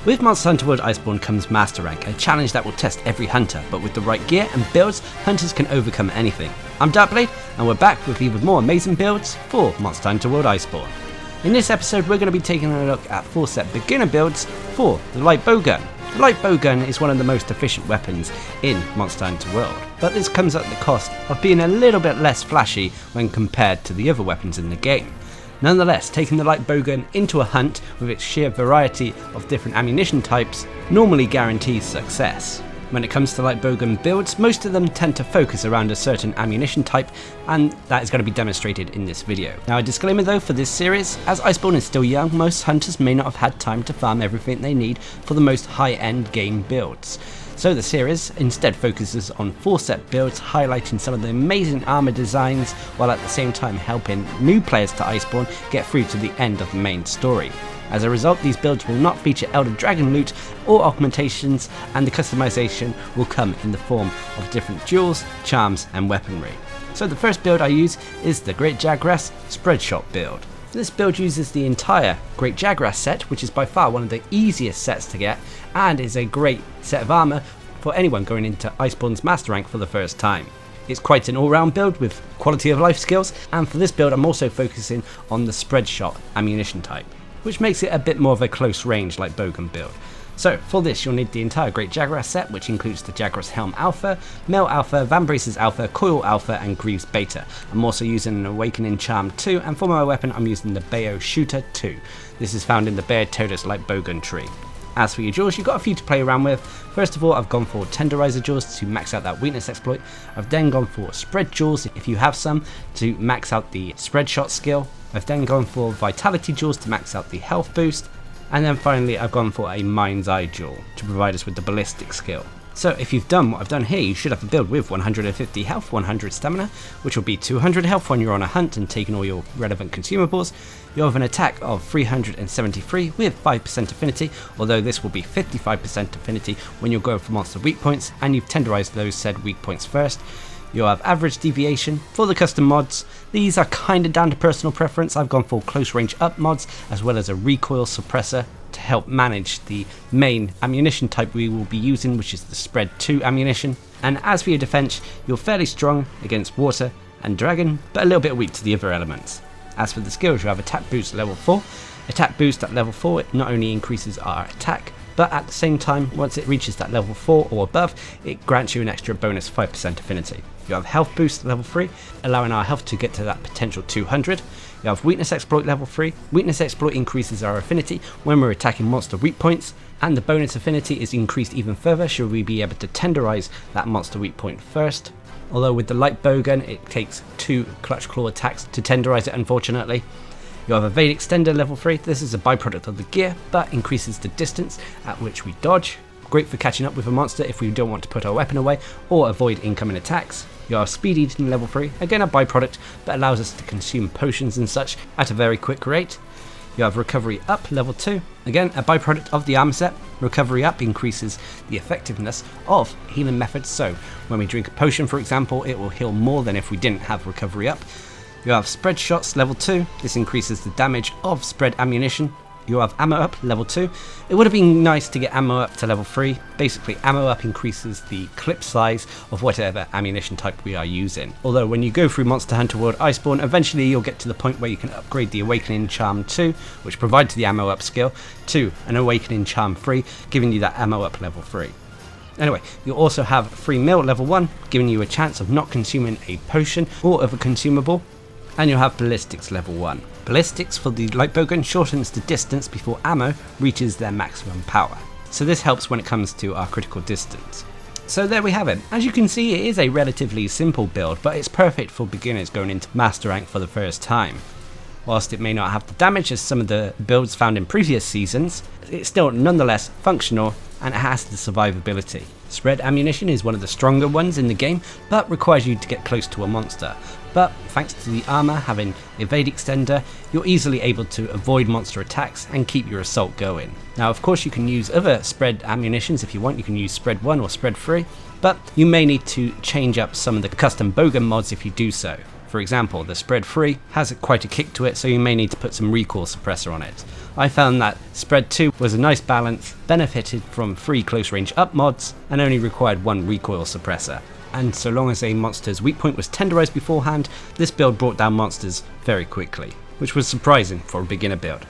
With Monster Hunter World Iceborne comes Master Rank, a challenge that will test every hunter, but with the right gear and builds, hunters can overcome anything. I'm Darcblade, and we're back with even more amazing builds for Monster Hunter World Iceborne. In this episode, we're going to be taking a look at 4-set beginner builds for the Light Bowgun. The Light Bowgun is one of the most efficient weapons in Monster Hunter World, but this comes at the cost of being a little bit less flashy when compared to the other weapons in the game. Nonetheless, taking the Light Bowgun into a hunt with its sheer variety of different ammunition types normally guarantees success. When it comes to Light Bowgun builds, most of them tend to focus around a certain ammunition type, and that is going to be demonstrated in this video. Now, a disclaimer though for this series, as Iceborne is still young, most hunters may not have had time to farm everything they need for the most high-end game builds. So the series instead focuses on 4-set builds, highlighting some of the amazing armor designs, while at the same time helping new players to Iceborne get through to the end of the main story. As a result, these builds will not feature Elder Dragon loot or augmentations, and the customization will come in the form of different jewels, charms and weaponry. So the first build I use is the Great JAGRAS Spread Shot build. This build uses the entire Great JAGRAS set, which is by far one of the easiest sets to get, and is a great set of armor for anyone going into Iceborne's Master Rank for the first time. It's quite an all-round build with quality of life skills, and for this build I'm also focusing on the Spread Shot ammunition type, which makes it a bit more of a close range Light Bowgun build. So for this you'll need the entire Great JAGRAS set, which includes the JAGRAS Helm Alpha, Mail Alpha, Vambraces Alpha, Coil Alpha and Greaves Beta. I'm also using an Awakening Charm 2, and for my weapon I'm using the Bayo Shooter 2. This is found in the Bear Totus Light Bowgun tree. As for your jewels, you've got a few to play around with. First of all, I've gone for Tenderizer jewels to max out that weakness exploit. I've then gone for Spread jewels, if you have some, to max out the Spread Shot skill. I've then gone for Vitality jewels to max out the health boost. And then finally I've gone for a Mind's Eye jewel to provide us with the ballistic skill. So if you've done what I've done here, you should have a build with 150 health, 100 stamina, which will be 200 health when you're on a hunt and taking all your relevant consumables. You have an attack of 373 with 5% affinity, although this will be 55% affinity when you're going for monster weak points, and you've tenderized those said weak points first. You'll have average deviation. For the custom mods, these are kinda down to personal preference. I've gone for close range up mods, as well as a recoil suppressor to help manage the main ammunition type we will be using, which is the Spread 2 ammunition. And as for your defense, you're fairly strong against water and dragon, but a little bit weak to the other elements. As for the skills, you have attack boost level 4. Attack boost at level 4, it not only increases our attack, but at the same time, once it reaches that level 4 or above, it grants you an extra bonus 5% affinity. You have health boost level 3, allowing our health to get to that potential 200. You have weakness exploit level 3. Weakness exploit increases our affinity when we're attacking monster weak points, and the bonus affinity is increased even further should we be able to tenderize that monster weak point first. Although with the Light Bowgun it takes 2 clutch claw attacks to tenderize it, unfortunately. You have Evade Extender level 3. This is a byproduct of the gear, but increases the distance at which we dodge. Great for catching up with a monster if we don't want to put our weapon away or avoid incoming attacks. You have Speed Eating level 3, again a byproduct, but allows us to consume potions and such at a very quick rate. You have Recovery Up level 2, again a byproduct of the armor set. Recovery Up increases the effectiveness of healing methods, so when we drink a potion for example, it will heal more than if we didn't have Recovery Up. You have Spread Shots level 2, this increases the damage of spread ammunition. You have Ammo Up level 2. It would have been nice to get Ammo Up to level 3. Basically, Ammo Up increases the clip size of whatever ammunition type we are using. Although when you go through Monster Hunter World Iceborne, eventually you'll get to the point where you can upgrade the Awakening Charm 2, which provides the Ammo Up skill, to an Awakening Charm 3, giving you that Ammo Up level 3. Anyway, you'll also have Free Meal level 1, giving you a chance of not consuming a potion or other consumable. And you'll have Ballistics level 1. Ballistics for the Light Bowgun shortens the distance before ammo reaches their maximum power. So this helps when it comes to our critical distance. So there we have it. As you can see, it is a relatively simple build, but it's perfect for beginners going into Master Rank for the first time. Whilst it may not have the damage as some of the builds found in previous seasons, it's still nonetheless functional and it has the survivability. Spread ammunition is one of the stronger ones in the game, but requires you to get close to a monster. But thanks to the armor having Evade Extender, you're easily able to avoid monster attacks and keep your assault going. Now of course you can use other spread ammunitions if you want. You can use Spread 1 or Spread 3, but you may need to change up some of the custom Bowgun mods if you do so. For example, the spread 3 has quite a kick to it, so you may need to put some recoil suppressor on it. I found that spread 2 was a nice balance, benefited from 3 close range up mods, and only required 1 recoil suppressor. And so long as a monster's weak point was tenderized beforehand, this build brought down monsters very quickly, which was surprising for a beginner build.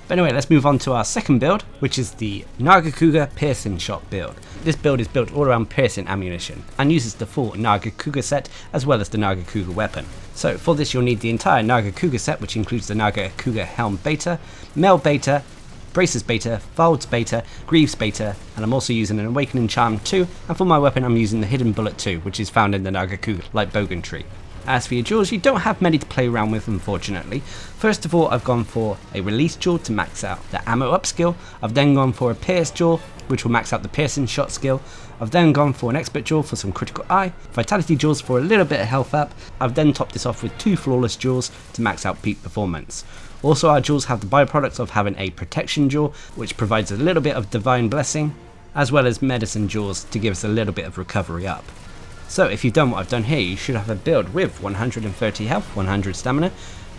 But anyway, let's move on to our second build, which is the NARGACUGA piercing shot build. This build is built all around piercing ammunition and uses the full NARGACUGA set as well as the NARGACUGA weapon. So for this you'll need the entire NARGACUGA set, which includes the NARGACUGA helm beta, mail beta, braces beta, folds beta, greaves beta, and I'm also using an awakening charm 2, and for my weapon I'm using the hidden bullet 2, which is found in the NARGACUGA Light Bowgun tree. As for your jewels, you don't have many to play around with, unfortunately. First of all, I've gone for a release jewel to max out the ammo up skill. I've then gone for a pierce jewel, which will max out the piercing shot skill. I've then gone for an expert jewel for some critical eye, vitality jewels for a little bit of health up. I've then topped this off with 2 flawless jewels to max out peak performance. Also, our jewels have the byproducts of having a protection jewel, which provides a little bit of divine blessing, as well as medicine jewels to give us a little bit of recovery up. So if you've done what I've done here, you should have a build with 130 health, 100 stamina,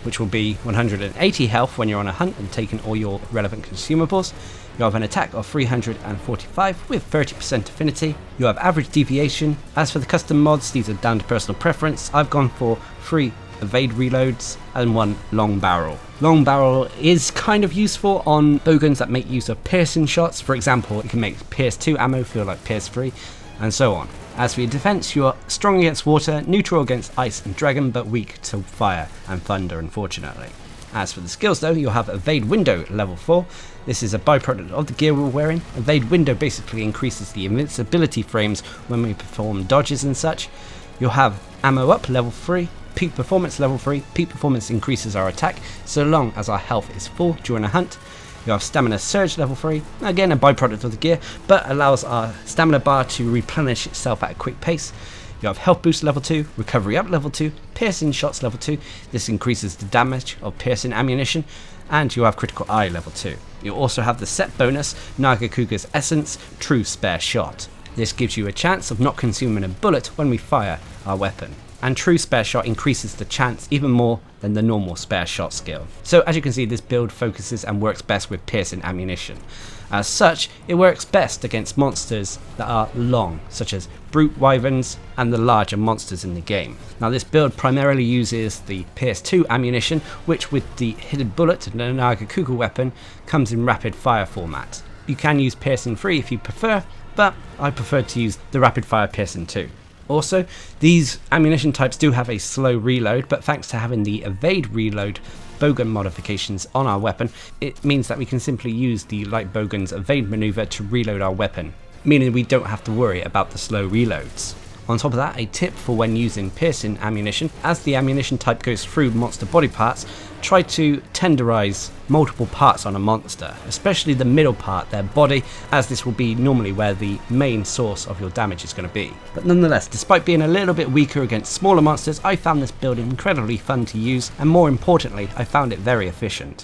which will be 180 health when you're on a hunt and taking all your relevant consumables. You have an attack of 345 with 30% affinity. You have average deviation. As for the custom mods, these are down to personal preference. I've gone for 3 evade reloads and 1 long barrel. Long barrel is kind of useful on bowguns that make use of piercing shots. For example, it can make Pierce 2 ammo feel like Pierce 3, and so on. As for your defense, you are strong against water, neutral against ice and dragon, but weak to fire and thunder, unfortunately. As for the skills though, you'll have Evade Window level 4. This is a byproduct of the gear we're wearing. Evade Window basically increases the invincibility frames when we perform dodges and such. You'll have Ammo Up level 3, Peak Performance level 3. Peak Performance increases our attack so long as our health is full during a hunt. You have Stamina Surge level 3, again a byproduct of the gear, but allows our stamina bar to replenish itself at a quick pace. You have Health Boost level 2, Recovery Up level 2, Piercing Shots level 2, this increases the damage of piercing ammunition, and you have Critical Eye level 2. You also have the set bonus, NARGACUGA's Essence, True Spare Shot. This gives you a chance of not consuming a bullet when we fire our weapon. And True Spare Shot increases the chance even more than the normal Spare Shot skill. So as you can see, this build focuses and works best with piercing ammunition. As such, it works best against monsters that are long, such as brute wyverns and the larger monsters in the game. Now this build primarily uses the Pierce 2 ammunition, which with the hidden bullet and the NARGACUGA weapon comes in rapid fire format. You can use Piercing 3 if you prefer, but I prefer to use the rapid fire Piercing 2. Also, these ammunition types do have a slow reload, but thanks to having the evade reload bowgun modifications on our weapon, it means that we can simply use the Light Bowgun's evade maneuver to reload our weapon, meaning we don't have to worry about the slow reloads. On top of that, a tip for when using piercing ammunition: as the ammunition type goes through monster body parts, try to tenderize multiple parts on a monster, especially the middle part, their body, as this will be normally where the main source of your damage is going to be. But nonetheless, despite being a little bit weaker against smaller monsters, I found this build incredibly fun to use, and more importantly, I found it very efficient.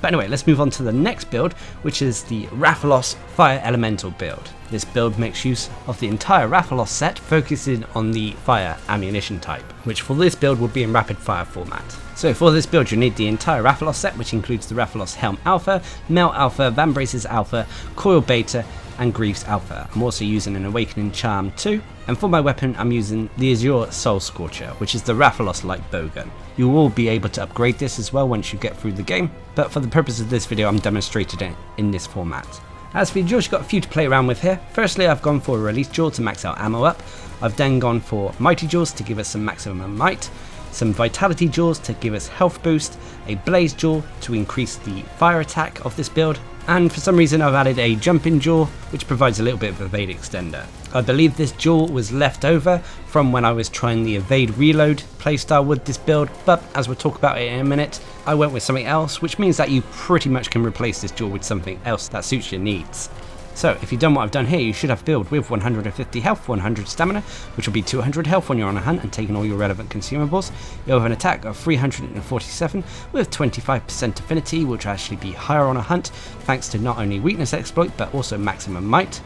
But anyway, let's move on to the next build, which is the RATHALOS Fire Elemental build. This build makes use of the entire RATHALOS set, focusing on the fire ammunition type, which for this build will be in rapid fire format. So for this build you need the entire RATHALOS set, which includes the RATHALOS Helm Alpha, Melt Alpha, Vambraces Alpha, Coil Beta, and Greaves Alpha. I'm also using an Awakening Charm 2, and for my weapon I'm using the Azure Soul Scorcher, which is the RATHALOS Light Bowgun. You will be able to upgrade this as well once you get through the game, but for the purpose of this video I'm demonstrating it in this format. As for your jewels, you've got a few to play around with here. Firstly, I've gone for a release jewel to max out ammo up. I've then gone for mighty jewels to give us some maximum might, some vitality jewels to give us health boost, a blaze jewel to increase the fire attack of this build, and for some reason I've added a jumping jewel which provides a little bit of evade extender. I believe this jewel was left over from when I was trying the evade reload playstyle with this build, but as we'll talk about it in a minute, I went with something else, which means that you pretty much can replace this jewel with something else that suits your needs. So if you've done what I've done here, you should have a build with 150 health, 100 stamina, which will be 200 health when you're on a hunt and taking all your relevant consumables. You'll have an attack of 347 with 25% affinity, which will actually be higher on a hunt, thanks to not only weakness exploit but also maximum might.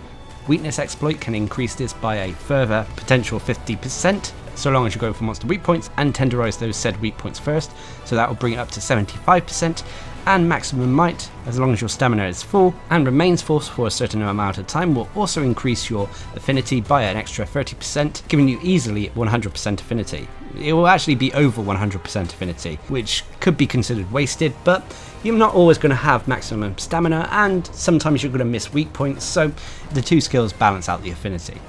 Weakness exploit can increase this by a further potential 50%. so long as you go for monster weak points and tenderize those said weak points first, so that will bring it up to 75%, and maximum might, as long as your stamina is full and remains full for a certain amount of time, will also increase your affinity by an extra 30%, giving you easily 100% affinity. It will actually be over 100% affinity, which could be considered wasted, but you're not always going to have maximum stamina, and sometimes you're going to miss weak points, so the two skills balance out the affinity.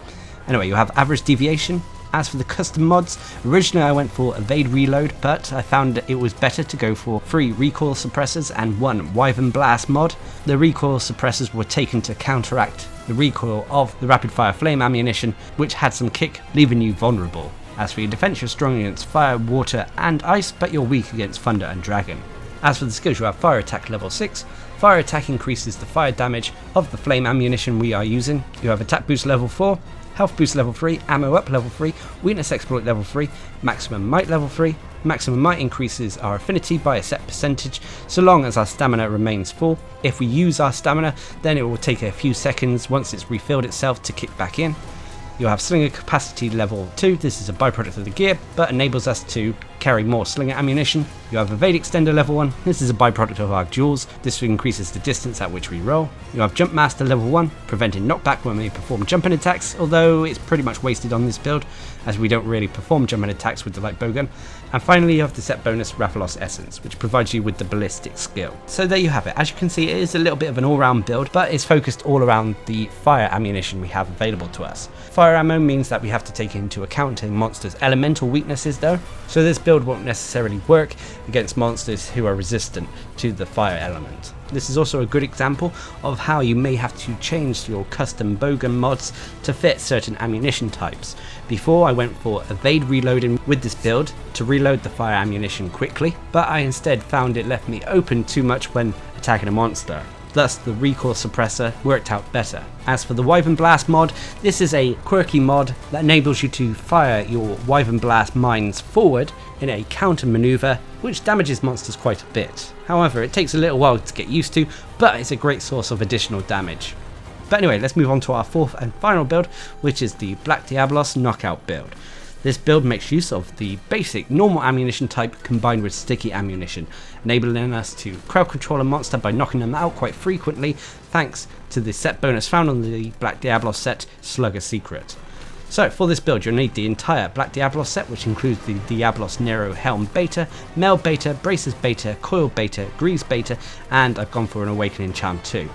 Anyway, you have average deviation. As for the custom mods, originally I went for evade reload, but I found it was better to go for 3 recoil suppressors and 1 wyvern blast mod. The recoil suppressors were taken to counteract the recoil of the rapid fire flame ammunition, which had some kick, leaving you vulnerable. As for your defense, you're strong against fire, water and ice, but you're weak against thunder and dragon. As for the skills, you have fire attack level 6. Fire attack increases the fire damage of the flame ammunition we are using. You have attack boost level 4. Health boost level 3, ammo up level 3, weakness exploit level 3, maximum might level 3. Maximum might increases our affinity by a set percentage, so long as our stamina remains full. If we use our stamina, then it will take a few seconds once it's refilled itself to kick back in. You'll have slinger capacity level 2, this is a byproduct of the gear, but enables us to carry more slinger ammunition. You have evade extender level 1, this is a byproduct of our jewels, this increases the distance at which we roll. You have jump master level 1, preventing knockback when we perform jumping attacks, although it's pretty much wasted on this build, as we don't really perform jumping attacks with the Light Bowgun. And finally you have the set bonus RATHALOS essence, which provides you with the ballistic skill. So there you have it. As you can see, it is a little bit of an all-round build, but it's focused all around the fire ammunition we have available to us. Fire ammo means that we have to take into account a monster's elemental weaknesses though, so this build won't necessarily work against monsters who are resistant to the fire element. This is also a good example of how you may have to change your custom bowgun mods to fit certain ammunition types. Before I went for evade reloading with this build to reload the fire ammunition quickly, but I instead found it left me open too much when attacking a monster. Thus the recoil suppressor worked out better. As for the Wyvern Blast mod, this is a quirky mod that enables you to fire your Wyvern Blast mines forward in a counter maneuver, which damages monsters quite a bit. However, it takes a little while to get used to, but it's a great source of additional damage. But anyway, let's move on to our fourth and final build, which is the Black Diablos knockout build. This build makes use of the basic normal ammunition type combined with sticky ammunition, enabling us to crowd control a monster by knocking them out quite frequently, thanks to the set bonus found on the Black Diablos set, Slugger Secret. So for this build you'll need the entire Black Diablos set, which includes the Diablos Nero Helm Beta, Mel Beta, Braces Beta, Coil Beta, Grease Beta, and I've gone for an Awakening Charm 2.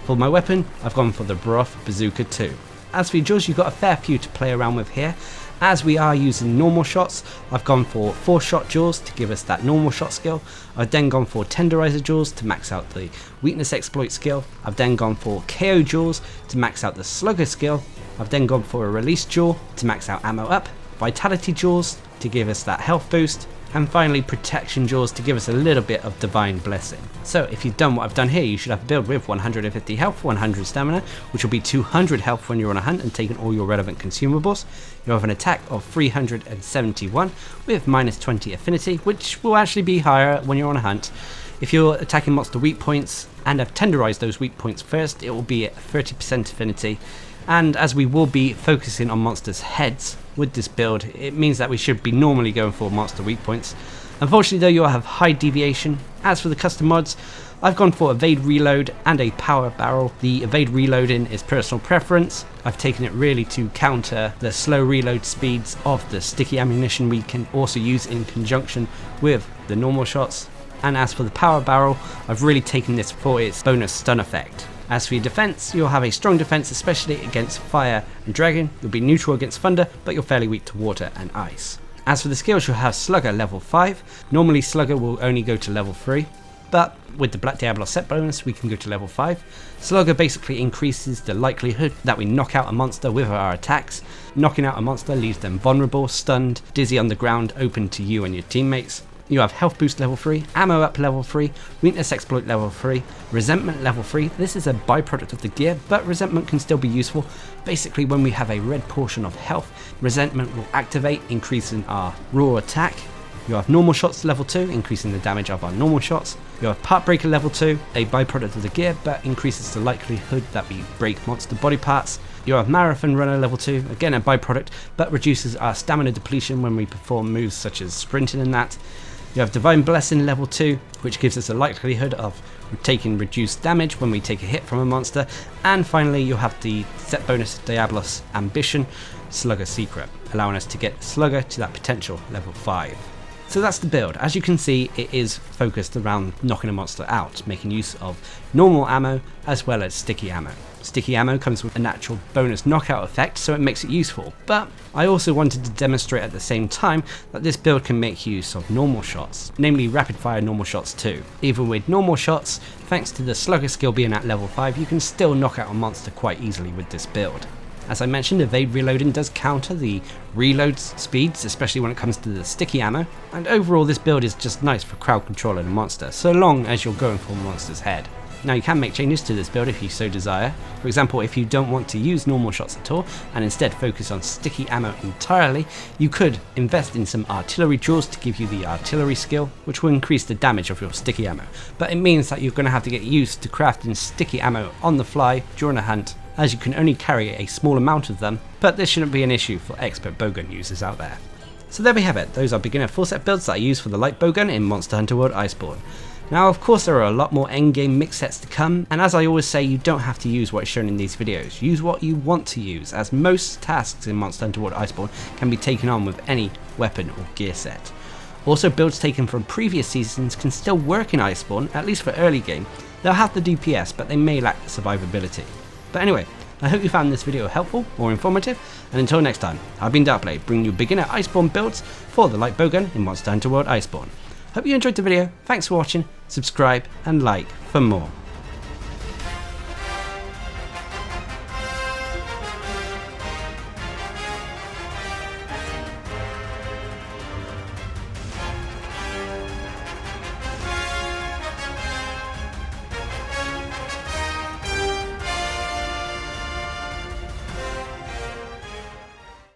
For my weapon, I've gone for the Broth Bazooka 2. As for your jewels, you've got a fair few to play around with here. As we are using normal shots, I've gone for 4-shot jewels to give us that normal shot skill. I've then gone for tenderizer jewels to max out the weakness exploit skill. I've then gone for KO jewels to max out the slugger skill. I've then gone for a release jewel to max out ammo up, vitality jewels to give us that health boost, and finally protection jewels to give us a little bit of divine blessing. So if you've done what I've done here, you should have a build with 150 health, 100 stamina, which will be 200 health when you're on a hunt and taking all your relevant consumables. You have an attack of 371 with minus 20 affinity, which will actually be higher when you're on a hunt. If you're attacking monster weak points and have tenderized those weak points first, it will be at 30% affinity. And as we will be focusing on monsters' heads with this build, it means that we should be normally going for monster weak points. Unfortunately though, you'll have high deviation. As for the custom mods, I've gone for evade reload and a power barrel. The evade reloading is personal preference. I've taken it really to counter the slow reload speeds of the sticky ammunition we can also use in conjunction with the normal shots. And as for the power barrel, I've really taken this for its bonus stun effect. As for your defense, you'll have a strong defense, especially against fire and dragon. You'll be neutral against thunder, but you're fairly weak to water and ice. As for the skills, you'll have Slugger level 5. Normally Slugger will only go to level 3, but with the Black Diablos set bonus we can go to level 5. Slugger basically increases the likelihood that we knock out a monster with our attacks. Knocking out a monster leaves them vulnerable, stunned, dizzy on the ground, open to you and your teammates. You have health boost level 3, ammo up level 3, weakness exploit level 3, resentment level 3. This is a byproduct of the gear, but resentment can still be useful. Basically, when we have a red portion of health, resentment will activate, increasing our raw attack. You have normal shots level 2, increasing the damage of our normal shots. You have part breaker level 2, a byproduct of the gear but increases the likelihood that we break monster body parts. You have marathon runner level 2, again a byproduct but reduces our stamina depletion when we perform moves such as sprinting and that. You have divine blessing level 2, which gives us a likelihood of taking reduced damage when we take a hit from a monster. And finally you have the set bonus Diablos ambition slugger secret, allowing us to get slugger to that potential level 5. So that's the build. As you can see, it is focused around knocking a monster out, making use of normal ammo as well as sticky ammo. Sticky ammo comes with a natural bonus knockout effect, so it makes it useful, but I also wanted to demonstrate at the same time that this build can make use of normal shots, namely rapid fire normal shots too. Even with normal shots, thanks to the slugger skill being at level 5, you can still knock out a monster quite easily with this build. As I mentioned, evade reloading does counter the reload speeds, especially when it comes to the sticky ammo, and overall this build is just nice for crowd controlling a monster, so long as you're going for a monster's head. Now you can make changes to this build if you so desire. For example, if you don't want to use normal shots at all and instead focus on sticky ammo entirely, you could invest in some artillery jewels to give you the artillery skill, which will increase the damage of your sticky ammo. But it means that you're going to have to get used to crafting sticky ammo on the fly during a hunt, as you can only carry a small amount of them, but this shouldn't be an issue for expert bowgun users out there. So there we have it, those are beginner full set builds that I use for the Light Bowgun in Monster Hunter World Iceborne. Now of course there are a lot more endgame mix sets to come, and as I always say, you don't have to use what is shown in these videos, use what you want to use, as most tasks in Monster Hunter World Iceborne can be taken on with any weapon or gear set. Also, builds taken from previous seasons can still work in Iceborne, at least for early game. They'll have the DPS, but they may lack the survivability. But anyway, I hope you found this video helpful or informative, and until next time, I've been Darcblade, bringing you beginner Iceborne builds for the Light Bowgun in Monster Hunter World Iceborne. Hope you enjoyed the video, thanks for watching, subscribe and like for more.